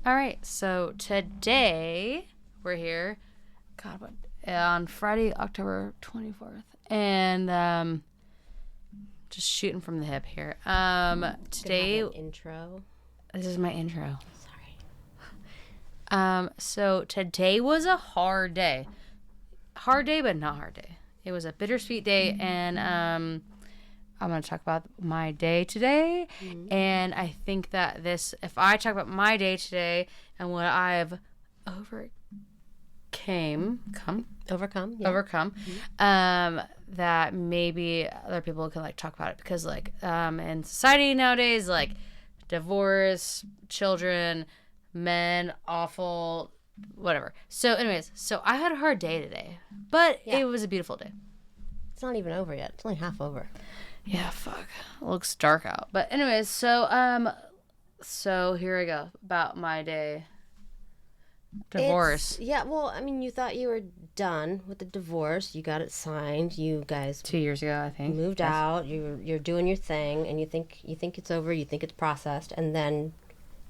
All right, so today we're here, God, what, on Friday, October 24th, and just shooting from the hip here. Today, Gonna have an intro. this is my intro. Sorry. So today was a hard day, but not hard day. It was a bittersweet day, and I'm going to talk about my day today. Mm-hmm. And I think that if I talk about my day today and what I've overcome, that maybe other people can like talk about it because like in society nowadays, like divorce, children, men, awful, whatever. So anyways, so I had a hard day today, but it was a beautiful day. It's not even over yet. It's only half over. Yeah, fuck. It looks dark out. But anyways, so here I go about my day. Divorce. Well, I mean, you thought you were done with the divorce. You got it signed. You guys 2 years ago, I think. moved out. You're doing your thing, and you think it's over. You think it's processed, and then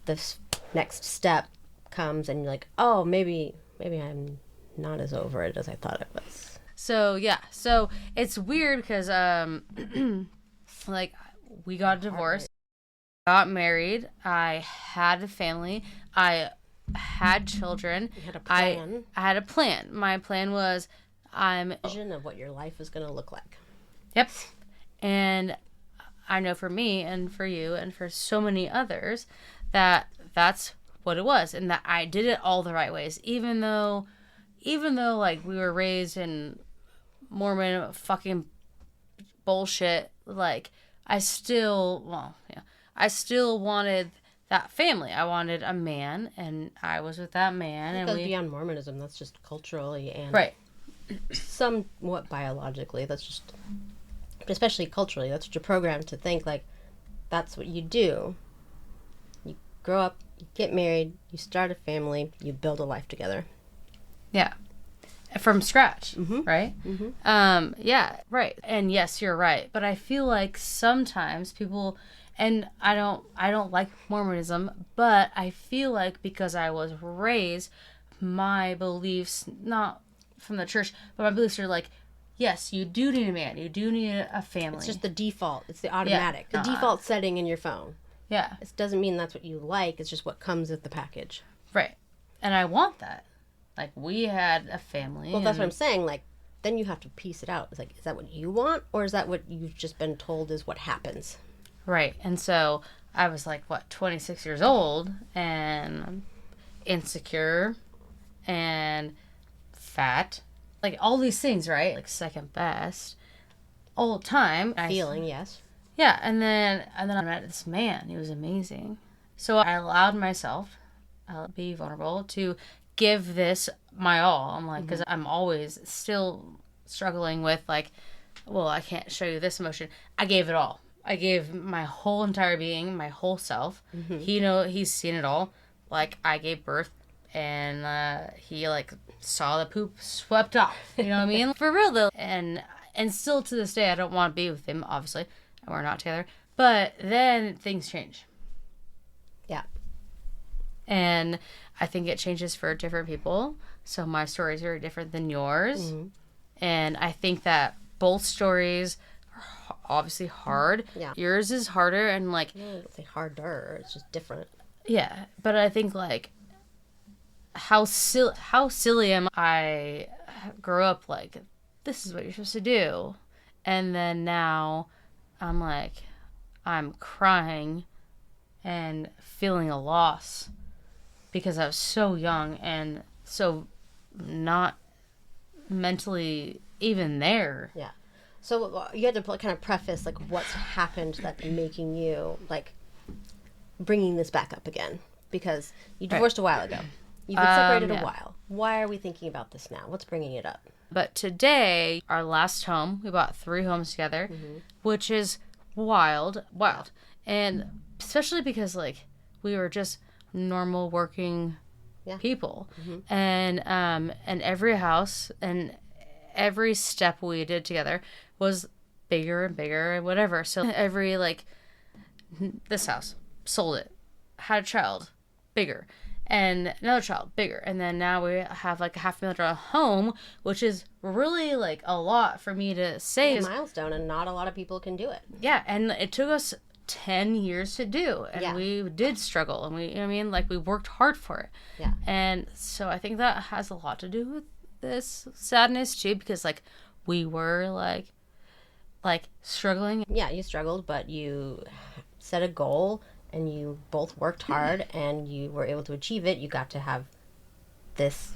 this next step comes, and you're like, oh, maybe I'm not as over it as I thought it was. So yeah, so it's weird because like we got divorced, got married, I had a family, I had children. You had a plan. I had a plan. My plan was Vision of what your life is going to look like. Yep. And I know for me and for you and for so many others that that's what it was, and that I did it all the right ways, even though like we were raised in Mormon fucking bullshit, like I still wanted that family. I wanted a man, and I was with that man. It goes beyond Mormonism. That's just culturally and right, somewhat biologically. That's just, especially culturally, that's what you're programmed to think. Like, that's what you do. You grow up, you get married, you start a family, you build a life together. Yeah. From scratch, right? Mm-hmm. Yeah, right. And yes, you're right. But I feel like sometimes people, and I don't like Mormonism, but I feel like because I was raised, my beliefs, not from the church, but my beliefs are like, yes, you do need a man, you do need a family. It's just the default. It's the automatic. The default setting in your phone. Yeah. It doesn't mean that's what you like. It's just what comes with the package. Right. And I want that. Like, we had a family. Well, that's what I'm saying. Like, then you have to piece it out. It's like, is that what you want? Or is that what you've just been told is what happens? Right. And so I was like, 26 years old and insecure and fat. Like, all these things, right? Like, second best. All the time. Feeling, yes. Yeah. And then I met this man. He was amazing. So I allowed myself, be vulnerable, to give this my all. I'm like, because I'm always still struggling with like, well, I can't show you this emotion. I gave it all. I gave my whole entire being, my whole self. He's seen it all. Like, I gave birth, and he like saw the poop swept off. You know what I mean? For real though. And still to this day, I don't want to be with him. Obviously, we're not together. But then things change. Yeah. And I think it changes for different people. So my stories are different than yours. Mm-hmm. And I think that both stories are obviously hard. Yeah. Yours is harder and like... I don't say harder. It's just different. Yeah. But I think like how silly am I grew up like, this is what you're supposed to do. And then now I'm like, I'm crying and feeling a loss. Because I was so young and so not mentally even there. Yeah. So you had to kind of preface like what's happened that's making you like bringing this back up again, because you divorced a while ago. You've been separated a while. Why are we thinking about this now? What's bringing it up? But today, our last home, we bought 3 homes together, which is wild. And especially because like we were just normal working people, and every house and every step we did together was bigger and bigger and whatever. So every like, this house, sold it, had a child, bigger, and another child, bigger. And then now we have like a $500,000 home, which is really like a lot for me to say. It's a milestone, and not a lot of people can do it. Yeah, and it took us 10 years to do, and we did struggle, and we worked hard for it. Yeah. And so I think that has a lot to do with this sadness too, because like we were like struggling. Yeah, you struggled, but you set a goal and you both worked hard and you were able to achieve it. You got to have this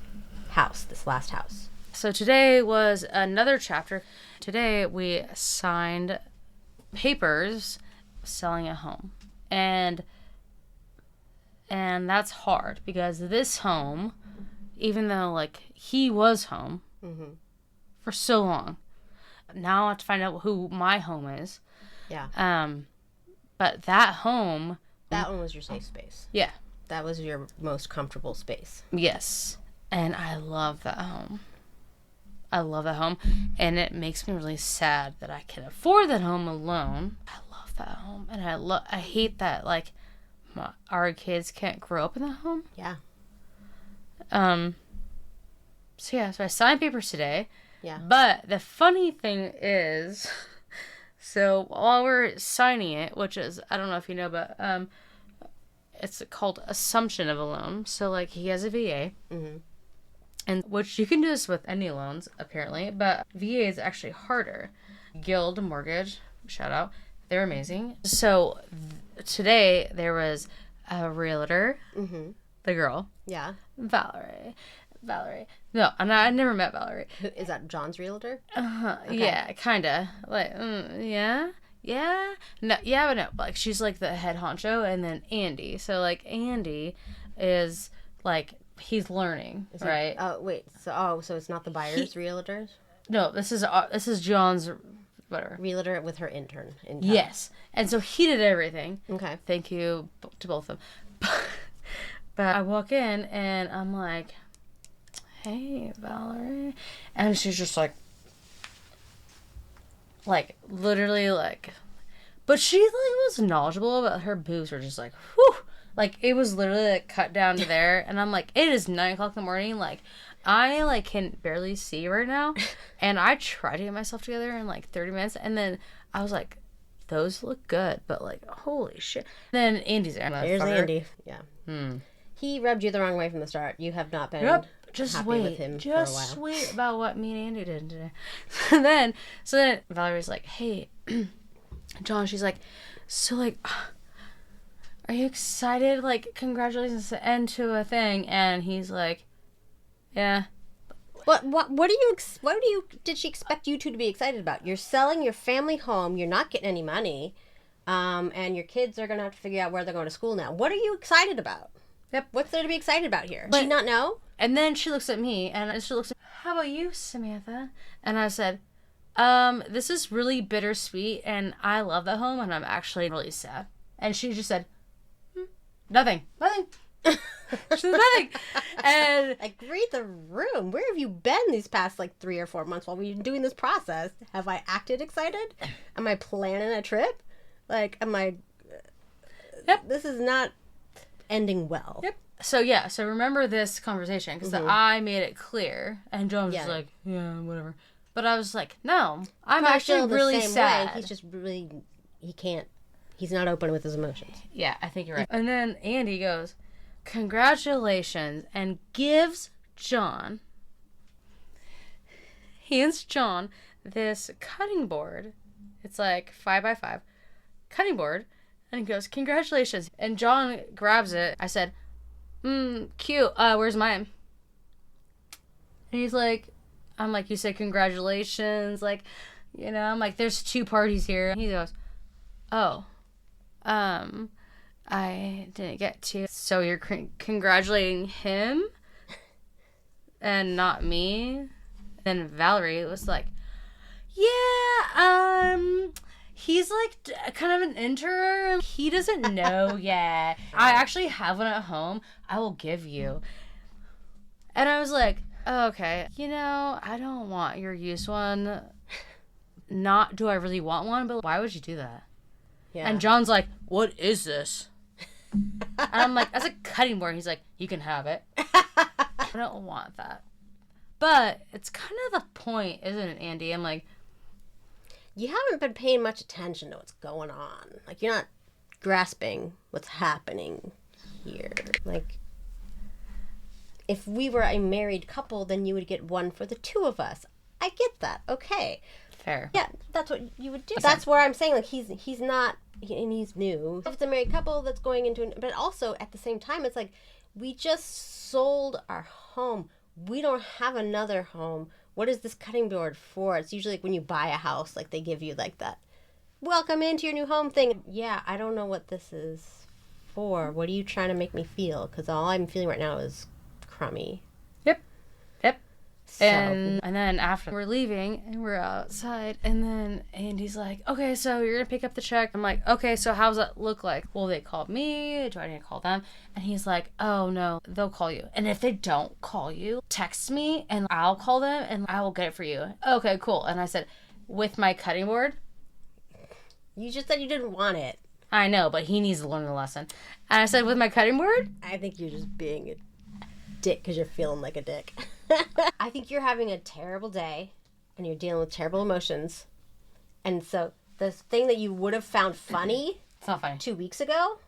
house, this last house. So today was another chapter. Today we signed papers selling a home. And that's hard because this home, even though like he was home for so long, now I have to find out who my home is. Yeah. But that home, that one was your safe space. Yeah. That was your most comfortable space. Yes. And I love that home. I love that home. And it makes me really sad that I can afford that home alone. I love that home. And I hate that like our kids can't grow up in that home. Yeah. So I signed papers today. Yeah. But the funny thing is, so while we're signing it, which is, I don't know if you know, but it's called assumption of a loan. So like he has a VA. Mm-hmm. And which you can do this with any loans, apparently, but VA is actually harder. Guild Mortgage, shout out, they're amazing. So today there was a realtor, the girl. Yeah. Valerie. No, I never met Valerie. Is that John's realtor? Okay. Yeah, kind of. Like, yeah. No, yeah, but no. Like, she's like the head honcho, and then Andy. So, like, Andy is like, he's learning, right? Wait. So it's not the buyer's realtor? No, this is John's, whatever. Realtor with her intern. Yes. And so he did everything. Okay. Thank you to both of them. But I walk in, and I'm like, hey, Valerie. And she's just like literally like, but she like was knowledgeable about her boobs were just like, whew. Like it was literally like cut down to there. And I'm like, it is 9:00 in the morning. Like I like can barely see right now. And I tried to get myself together in like 30 minutes. And then I was like, those look good, but like, holy shit. Then Andy's there. Here's Andy. Yeah. He rubbed you the wrong way from the start. You have not been just happy wait. with him just for a while. wait about what me and Andy did today. So then Valerie's like, hey, John, she's like, so like, are you excited? Like, congratulations to end to a thing. And he's like, yeah. What did she expect you two to be excited about? You're selling your family home. You're not getting any money. And your kids are going to have to figure out where they're going to school now. What are you excited about? Yep. What's there to be excited about here? Does she not know? And then she looks at me, and she looks at, how about you, Samantha? And I said, this is really bittersweet, and I love that home, and I'm actually really sad. And she just said, nothing. She said nothing. And like, read the room. Where have you been these past like 3 or 4 months while we've been doing this process? Have I acted excited? Am I planning a trip? Like, am I... Yep. This is not ending well. Yep. So remember this conversation, because I made it clear, and John was just like, yeah, whatever. But I was like, no, I'm actually really sad. He's just really, he's not open with his emotions. Yeah, I think you're right. And then Andy goes, congratulations, and gives John, hands John this cutting board. It's like 5x5 cutting board. And he goes, congratulations. And John grabs it. I said, cute. Where's mine? And he's like, I'm like, you said congratulations. Like, you know, I'm like, there's 2 parties here. And he goes, oh, I didn't get to. So you're congratulating him and not me? Then Valerie was like, yeah, he's like kind of an intern. He doesn't know yet. I actually have one at home. I will give you. And I was like, oh, okay. You know, I don't want your used one. Do I really want one? But why would you do that? Yeah. And John's like, what is this? And I'm like, that's a cutting board. He's like, you can have it. I don't want that. But it's kind of the point, isn't it, Andy? I'm like, you haven't been paying much attention to what's going on. Like, you're not grasping what's happening here. Like, if we were a married couple, then you would get one for the two of us. I get that. Okay. fair. Yeah, that's what you would do. That's where I'm saying, like, he's not, and he's new. If it's a married couple that's going into, but also at the same time, it's like, we just sold our home. We don't have another home. What is this cutting board for? It's usually like when you buy a house, like they give you like that, welcome into your new home thing. Yeah, I don't know what this is for. What are you trying to make me feel? Because all I'm feeling right now is crummy. Yep. So, And then after we're leaving and we're outside, and then Andy's like, okay, so you're gonna pick up the check. I'm like, okay, so how's that look like? Will they call me? Do I need to call them? And he's like, oh no, they'll call you. And if they don't call you, text me and I'll call them and I will get it for you. Okay, cool. And I said, with my cutting board? you just said you didn't want it. I know, but he needs to learn the lesson. And I said, with my cutting board? I think you're just being a dick because you're feeling like a dick. I think you're having a terrible day and you're dealing with terrible emotions. And so the thing that you would have found funny It's not funny. 2 weeks ago,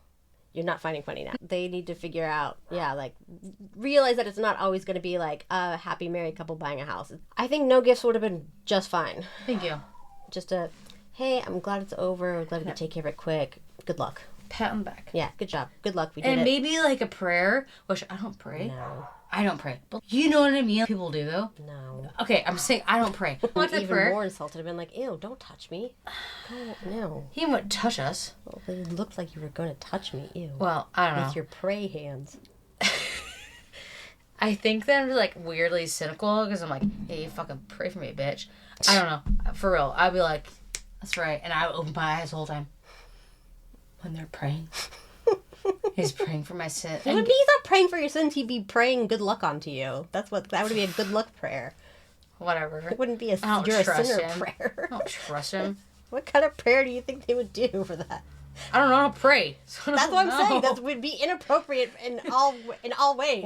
you're not finding funny now. They need to figure out, like, realize that it's not always going to be like a happy married couple buying a house. I think no gifts would have been just fine. Thank you. Just a, hey, I'm glad it's over. I'm glad we could take care of it quick. Good luck. Pat him back. Yeah, good job. Good luck. We did And it. maybe like a prayer, which I don't pray. No. I don't pray. But you know what I mean? People do, though. No. Okay, I'm saying I don't pray. What's a Even prayer? more insulted. I've been like, ew, don't touch me. No. He wouldn't touch us. Well, it looked like you were going to touch me. Ew. Well, I don't know. With your prey hands. I think that I'm like weirdly cynical because I'm like, hey, fucking pray for me, bitch. I don't know. For real. I'd be like, that's right. And I would open my eyes the whole time. When they're praying. He's praying for my sin. He's not praying for your sins. He'd be praying good luck onto you. That would be a good luck prayer. Whatever. It wouldn't be a I don't you're a trust sinner him. prayer. I don't trust him. What kind of prayer do you think they would do for that? I don't know how to pray. So That's what I'm saying. know. That would be inappropriate in all ways.